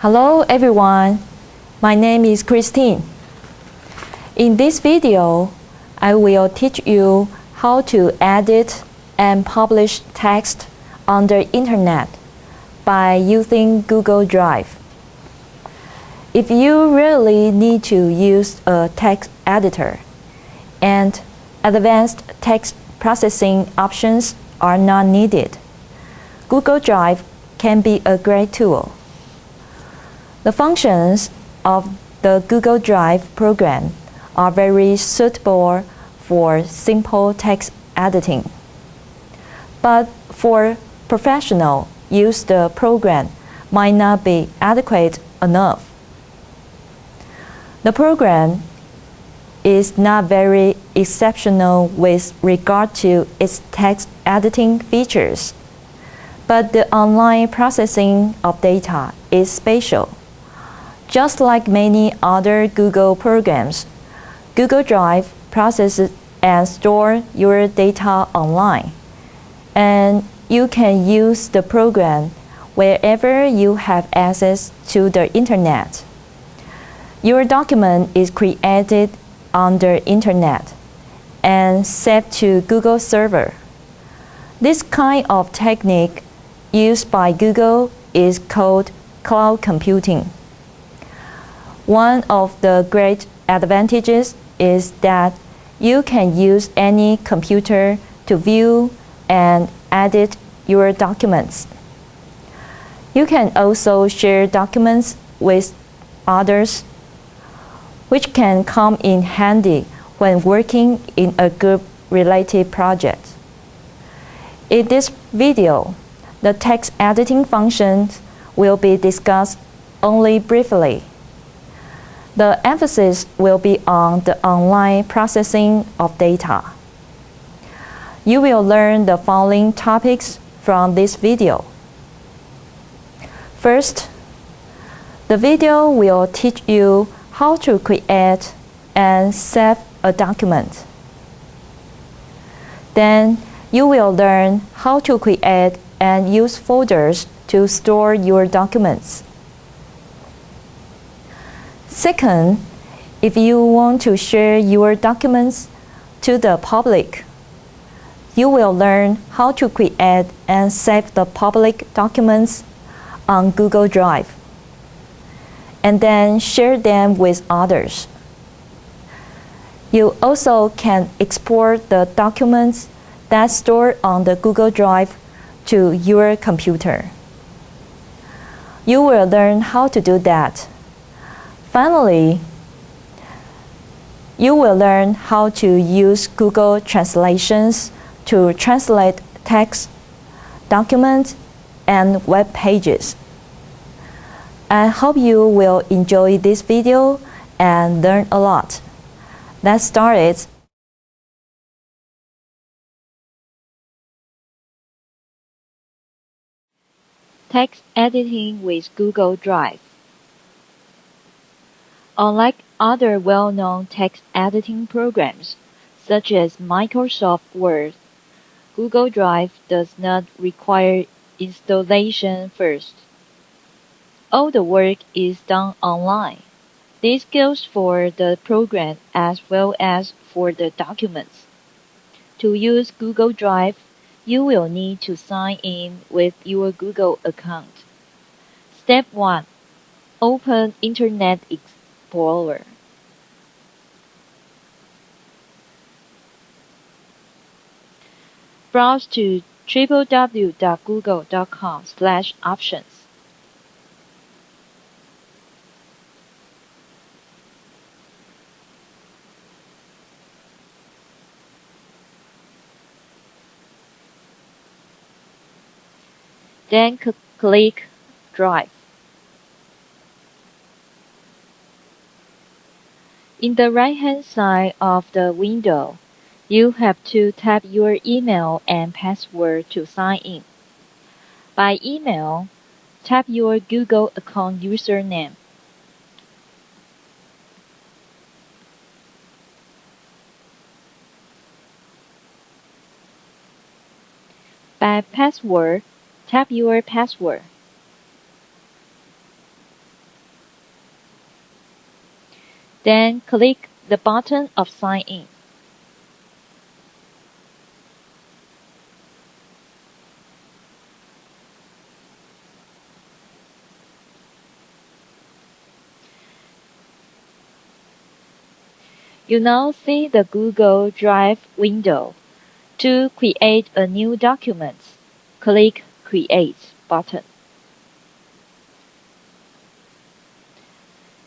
Hello everyone, my name is Christine. In this video, I will teach you how to edit and publish text on the internet by using Google Drive. If you really need to use a text editor and advanced text processing options are not needed, Google Drive can be a great tool. The functions of the Google Drive program are very suitable for simple text editing. But for professional use, the program might not be adequate enough. The program is not very exceptional with regard to its text editing features, but the online processing of data is special. Just like many other Google programs, Google Drive processes and stores your data online, and you can use the program wherever you have access to the internet. Your document is created on the internet and saved to Google server. This kind of technique used by Google is called cloud computing. One of the great advantages is that you can use any computer to view and edit your documents. You can also share documents with others, which can come in handy when working in a group-related project. In this video, the text editing functions will be discussed only briefly. The emphasis will be on the online processing of data. You will learn the following topics from this video. First, the video will teach you how to create and save a document. Then, you will learn how to create and use folders to store your documents. Second, if you want to share your documents to the public, you will learn how to create and save the public documents on Google Drive, and then share them with others. You also can export the documents that store on the Google Drive to your computer. You will learn how to do that. Finally, you will learn how to use Google Translations to translate text, documents, and web pages. I hope you will enjoy this video and learn a lot. Let's start it. Text editing with Google Drive. Unlike other well-known text editing programs, such as Microsoft Word, Google Drive does not require installation first. All the work is done online. This goes for the program as well as for the documents. To use Google Drive, you will need to sign in with your Google account. Step 1. Open Internet Explorer. Browse to www.google.com/options. Then click Drive. In the right-hand side of the window, you have to type your email and password to sign in. By email, type your Google account username. By password, type your password. Then click the button of Sign In. You now see the Google Drive window. To create a new document, click Create button.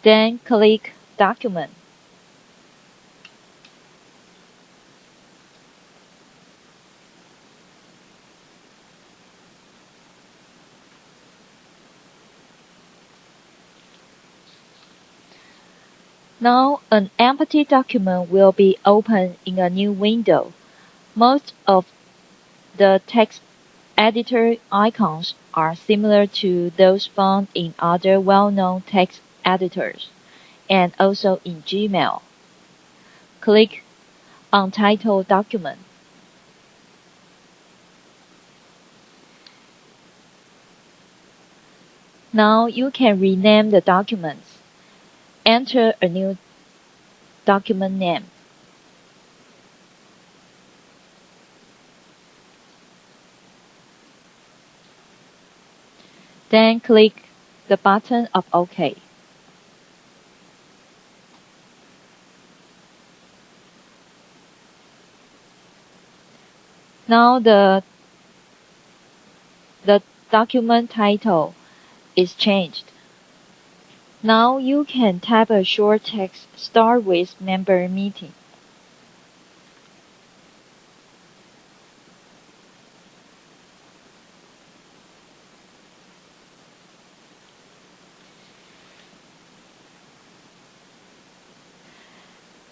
Then click Document. Now an empty document will be opened in a new window. Most of the text editor icons are similar to those found in other well-known text editors, and also in Gmail. Click Untitled Document. Now you can rename the documents. Enter a new document name. Then click the button of OK. Now the document title is changed. Now you can type a short text start with member meeting.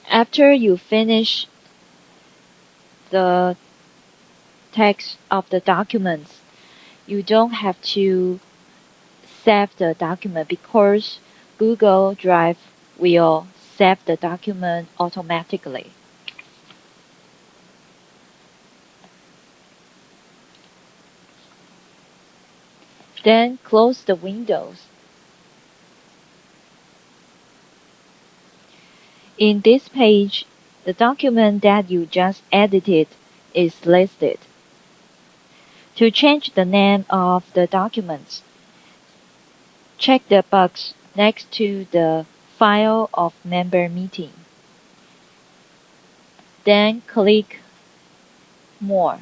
After you finish the text of the documents, you don't have to save the document because Google Drive will save the document automatically. Then close the windows. In this page, the document that you just edited is listed. To change the name of the documents, check the box next to the File of Member Meeting. Then click More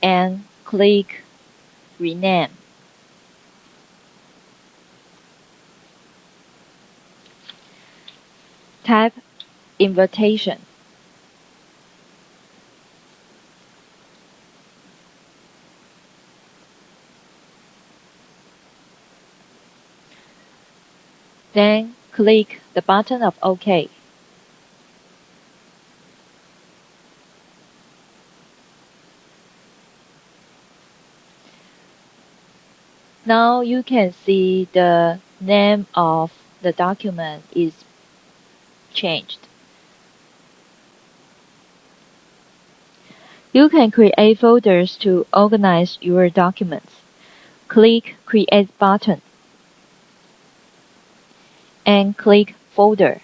and click Rename. Type Invitation. Then click the button of OK. Now you can see the name of the document is changed. You can create folders to organize your documents. Click Create button and click Folder.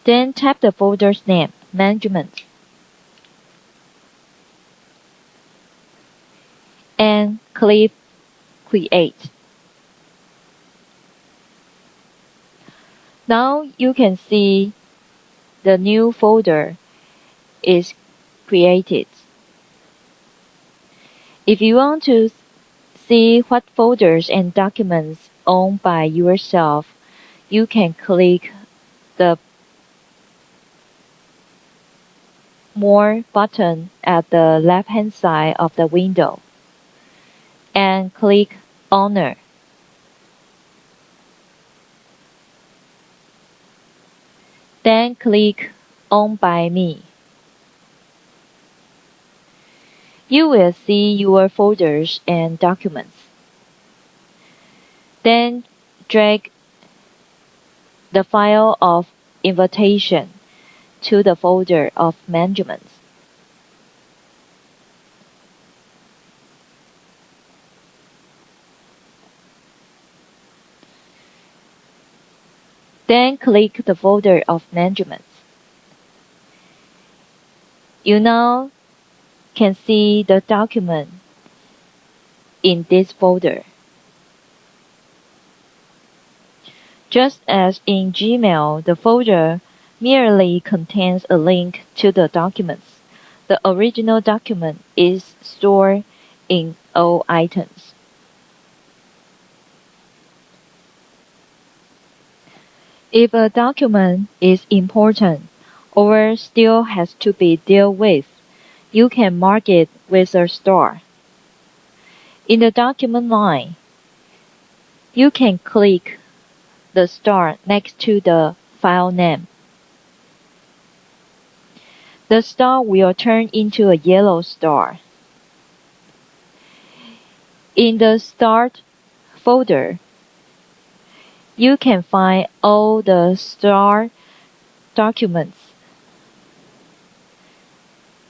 Then tap the folder's name, Management, and click Create. Now you can see the new folder is created. If you want to see what folders and documents owned by yourself, you can click the More button at the left-hand side of the window and click Owner. Then click Owned by Me. You will see your folders and documents. Then drag the file of invitation to the folder of Management. Then click the folder of management. You now can see the document in this folder. Just as in Gmail, the folder merely contains a link to the documents. The original document is stored in all items. If a document is important or still has to be dealt with, you can mark it with a star. In the document line, you can click the star next to the file name. The star will turn into a yellow star. In the Start folder, you can find all the star documents.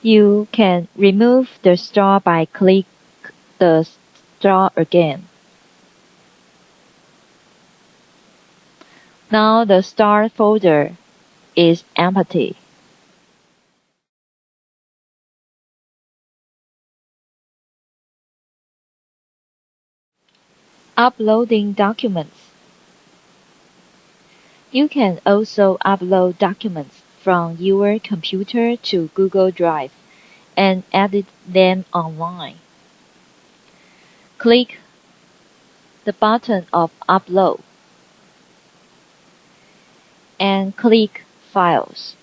You can remove the star by clicking the star again. Now the star folder is empty. Uploading documents. You can also upload documents from your computer to Google Drive and edit them online. Click the button of Upload and click Files.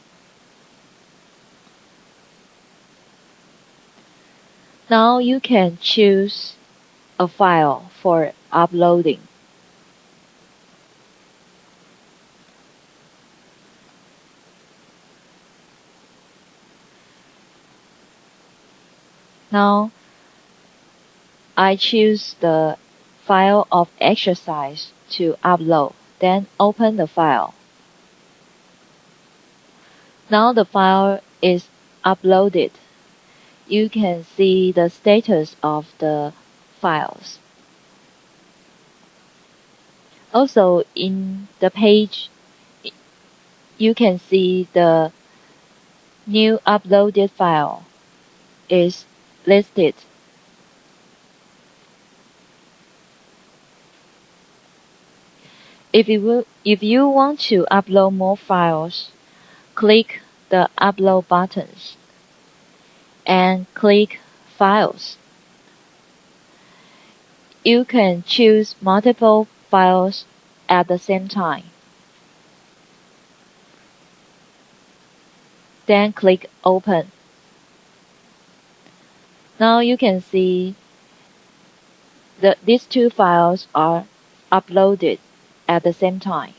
Now you can choose a file for uploading. Now I choose the file of exercise to upload, then open the file. Now the file is uploaded. You can see the status of the files. Also, in the page, you can see the new uploaded file is listed. If you want to upload more files, click the Upload buttons and click Files. You can choose multiple files at the same time. Then click Open. Now you can see that these two files are uploaded at the same time.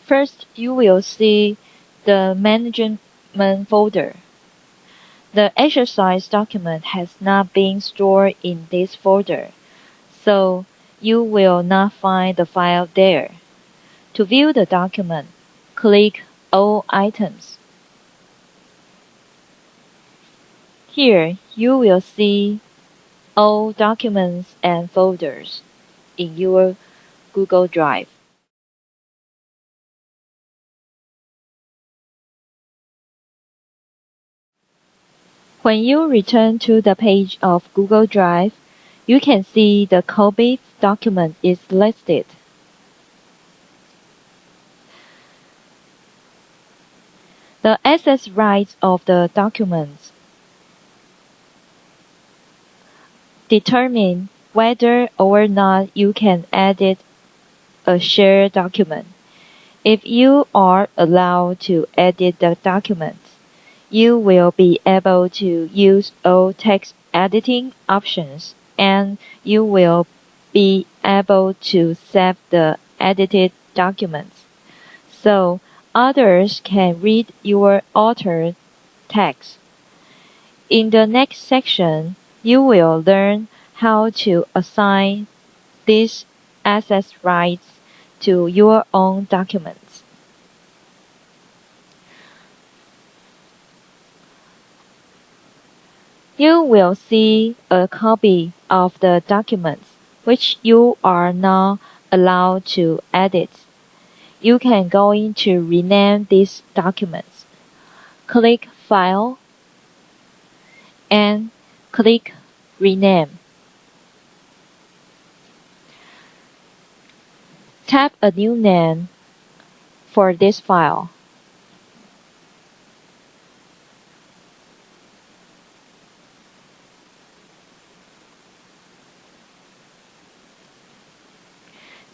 First, you will see the management folder. The exercise document has not been stored in this folder, so you will not find the file there. To view the document, click All Items. Here, you will see all documents and folders in your Google Drive. When you return to the page of Google Drive, you can see the COVID document is listed. The access rights of the documents determine whether or not you can edit a shared document. If you are allowed to edit the document, you will be able to use all text editing options, and you will be able to save the edited documents so others can read your altered text. In the next section, you will learn how to assign these access rights to your own documents. You will see a copy of the documents which you are not allowed to edit. You can go in to rename these documents. Click File and click Rename. Tap a new name for this file.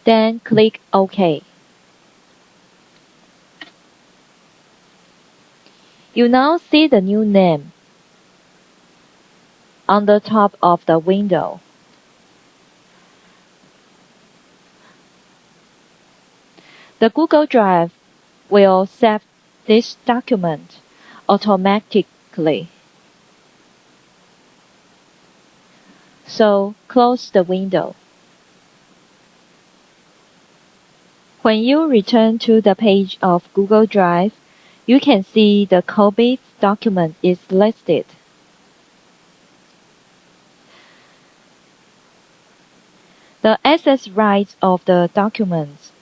Then click OK. You now see the new name on the top of the window. The Google Drive will save this document automatically. So close the window. When you return to the page of Google Drive, you can see the COVID document is listed. The access rights of the documents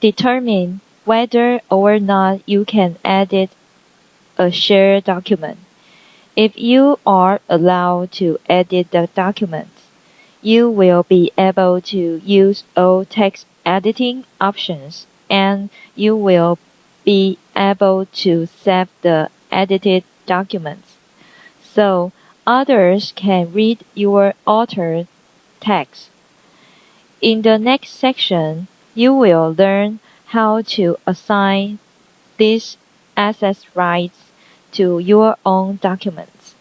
determine whether or not you can edit a shared document. If you are allowed to edit the document, you will be able to use all text editing options and you will be able to save the edited documents so others can read your altered text. In the next section, you will learn how to assign these access rights to your own documents.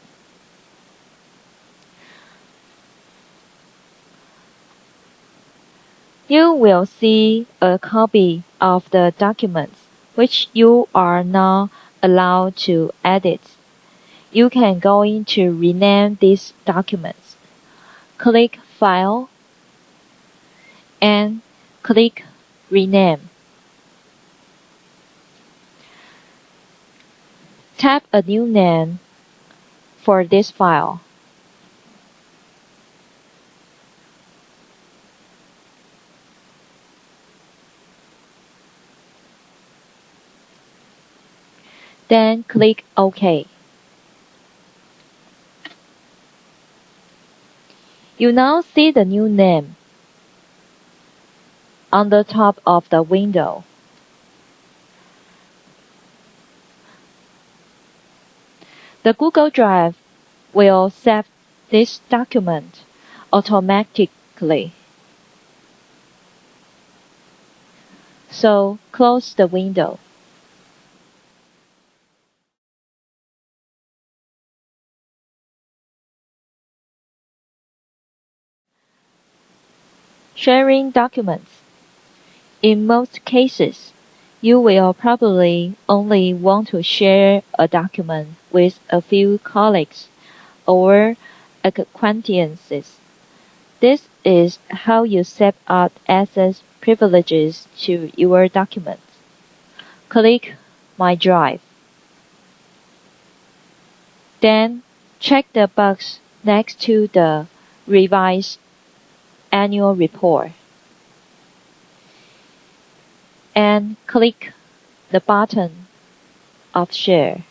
You will see a copy of the documents which you are not allowed to edit. You can go in to rename these documents. Click File and click Rename. Tap a new name for this file. Then click OK. You now see the new name on the top of the window. The Google Drive will save this document automatically. So close the window. Sharing documents. In most cases, you will probably only want to share a document with a few colleagues or acquaintances. This is how you set up access privileges to your documents. Click My Drive. Then check the box next to the Revised Annual Report and click the button of Share.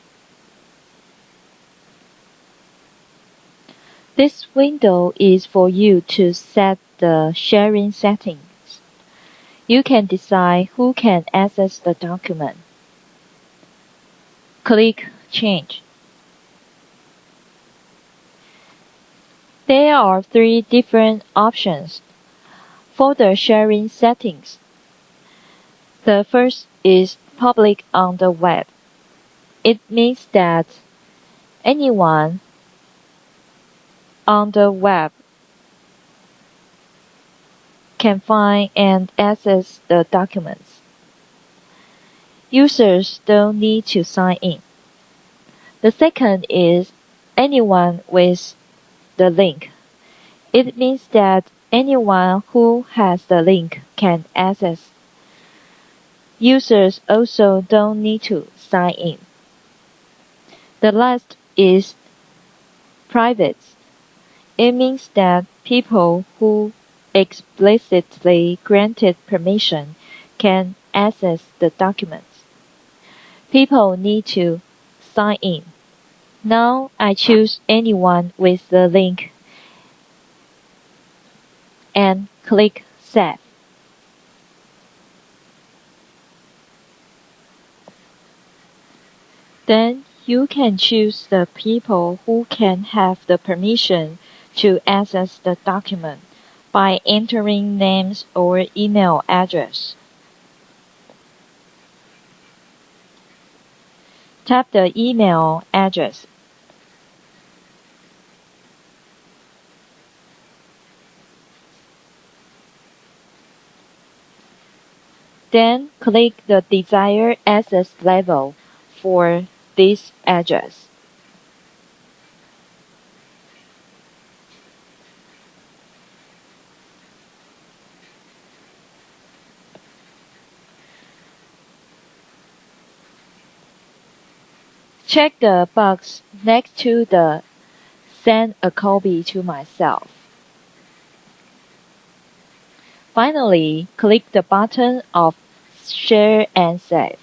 This window is for you to set the sharing settings. You can decide who can access the document. Click Change. There are three different options for the sharing settings. The first is public on the web. It means that anyone on the web can find and access the documents. Users don't need to sign in. The second is anyone with the link. It means that anyone who has the link can access. Users also don't need to sign in. The last is private. It means that people who explicitly granted permission can access the documents. People need to sign in. Now I choose anyone with the link and click Save. Then you can choose the people who can have the permission to access the document by entering names or email address. Tap the email address. Then click the desired access level for this address. Check the box next to the Send a copy to myself. Finally, click the button of Share and Save.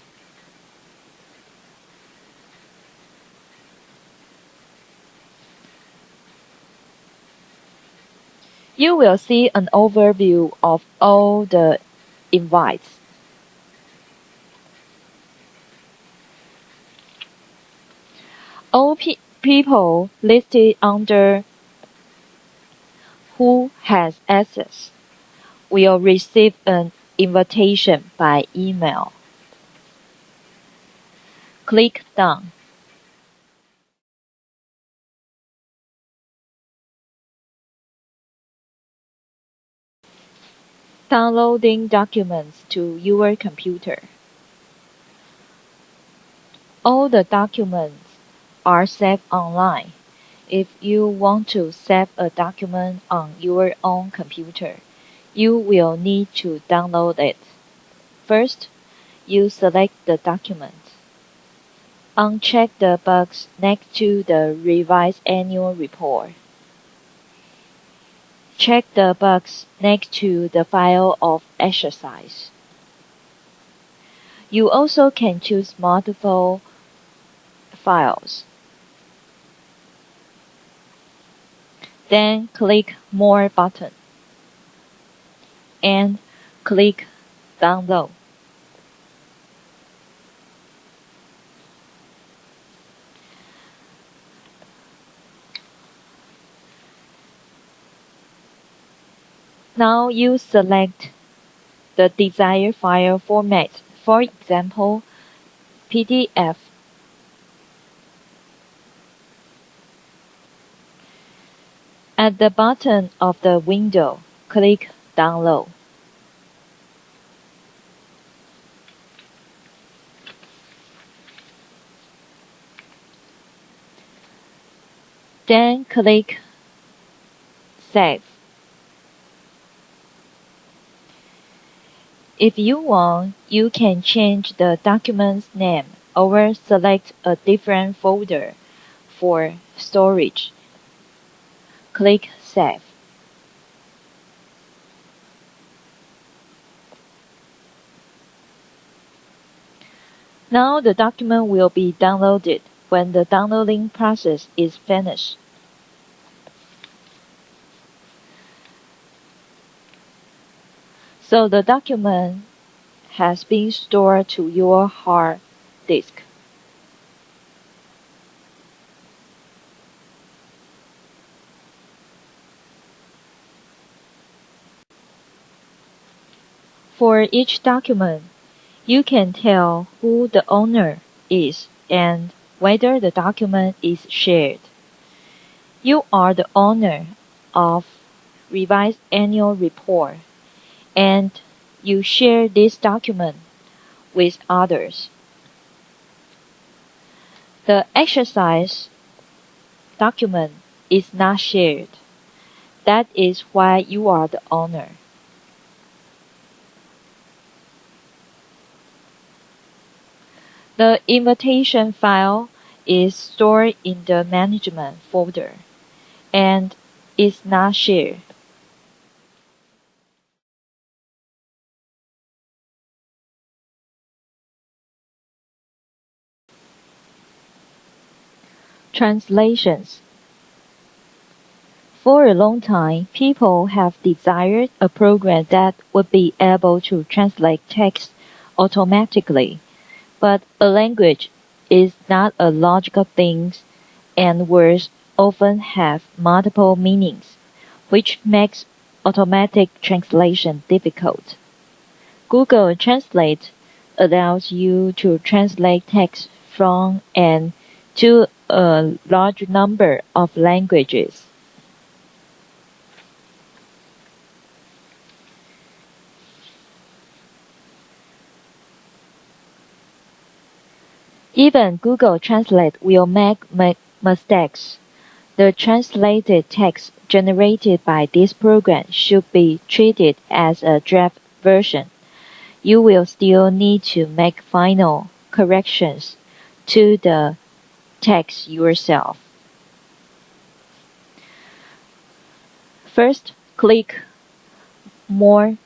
You will see an overview of all the invites. All people listed under Who has access will receive an invitation by email. Click Done. Downloading documents to your computer. All the documents are saved online. If you want to save a document on your own computer, you will need to download it. First, you select the document. Uncheck the box next to the Revised Annual Report. Check the box next to the file of exercise. You also can choose multiple files. Then click More button and click Download. Now you select the desired file format, for example, PDF. At the bottom of the window, click Download. Then click Save. If you want, you can change the document's name or select a different folder for storage. Click Save. Now the document will be downloaded when the downloading process is finished. So the document has been stored to your hard disk. For each document, you can tell who the owner is and whether the document is shared. You are the owner of Revised Annual Report, and you share this document with others. The exercise document is not shared. That is why you are the owner. The invitation file is stored in the management folder and is not shared. Translations. For a long time, people have desired a program that would be able to translate text automatically. But a language is not a logical thing, and words often have multiple meanings, which makes automatic translation difficult. Google Translate allows you to translate text from and to a large number of languages. Even Google Translate will make mistakes. The translated text generated by this program should be treated as a draft version. You will still need to make final corrections to the text yourself. First, click More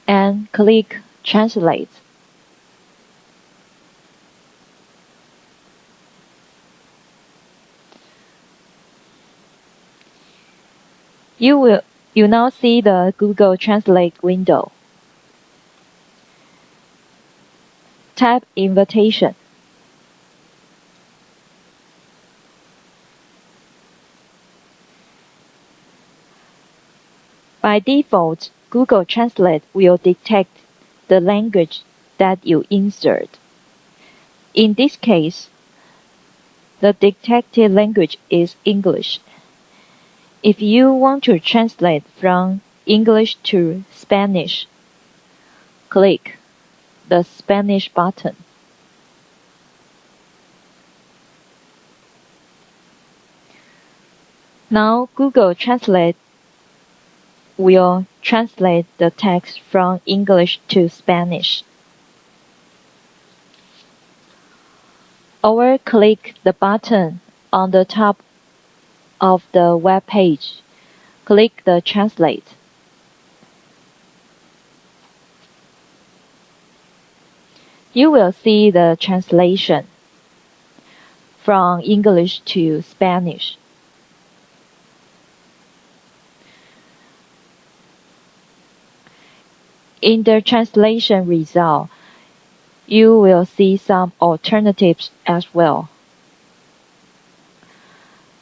and click Translate. You now see the Google Translate window. Tap Invitation. By default, Google Translate will detect the language that you insert. In this case, the detected language is English. If you want to translate from English to Spanish, click the Spanish button. Now Google Translate will translate the text from English to Spanish. Or click the button on the top of the web page. Click the Translate. You will see the translation from English to Spanish. In the translation result, you will see some alternatives as well.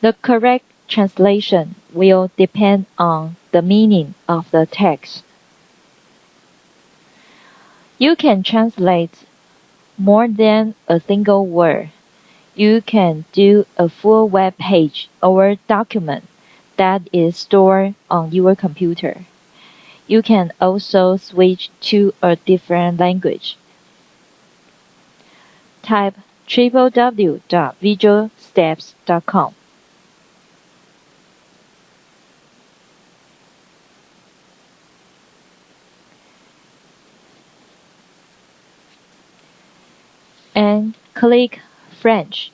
The correct translation will depend on the meaning of the text. You can translate more than a single word. You can do a full web page or document that is stored on your computer. You can also switch to a different language. Type www.visualsteps.com. And click French.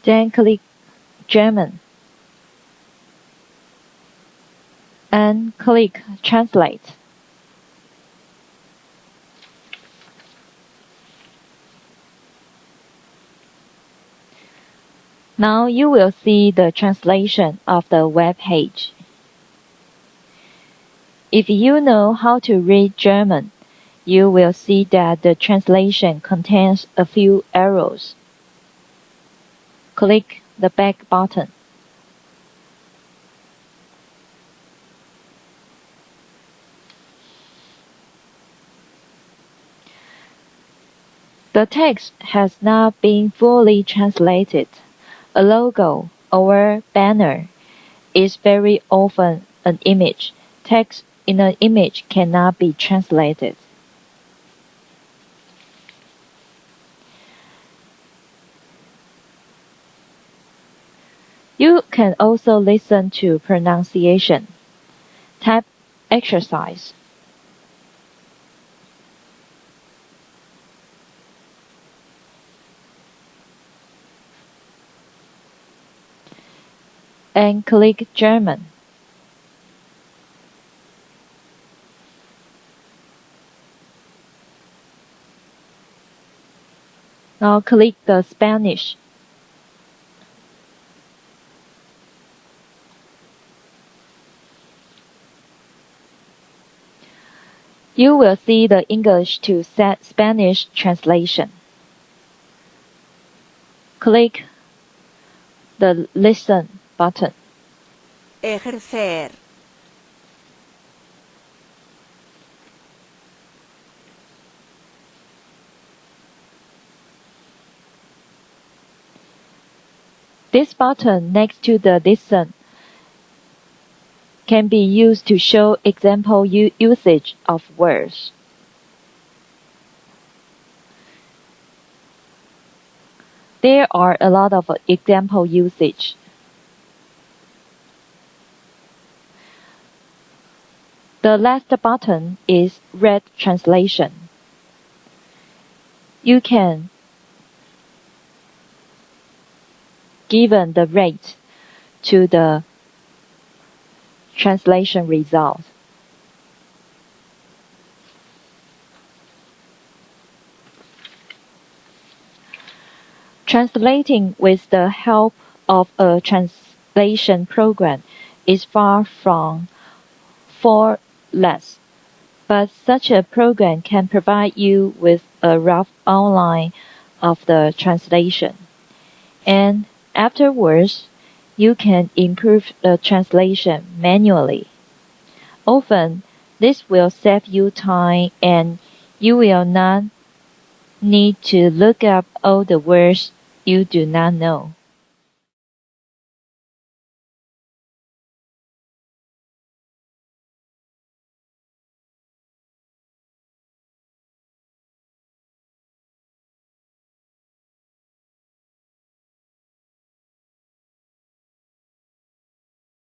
Then click German and click Translate. Now you will see the translation of the web page. If you know how to read German, you will see that the translation contains a few errors. Click the back button. The text has not been fully translated. A logo or banner is very often an image. Text in an image cannot be translated. You can also listen to pronunciation. Type exercise. And click German. Now click the Spanish. You will see the English to Spanish translation. Click the Listen button. Ejercer. This button next to the Listen can be used to show example usage of words. There are a lot of example usage. The last button is Read Translation. You can given the rate to the translation result. Translating with the help of a translation program is far from flawless, but such a program can provide you with a rough outline of the translation, and afterwards you can improve the translation manually. Often, this will save you time and you will not need to look up all the words you do not know.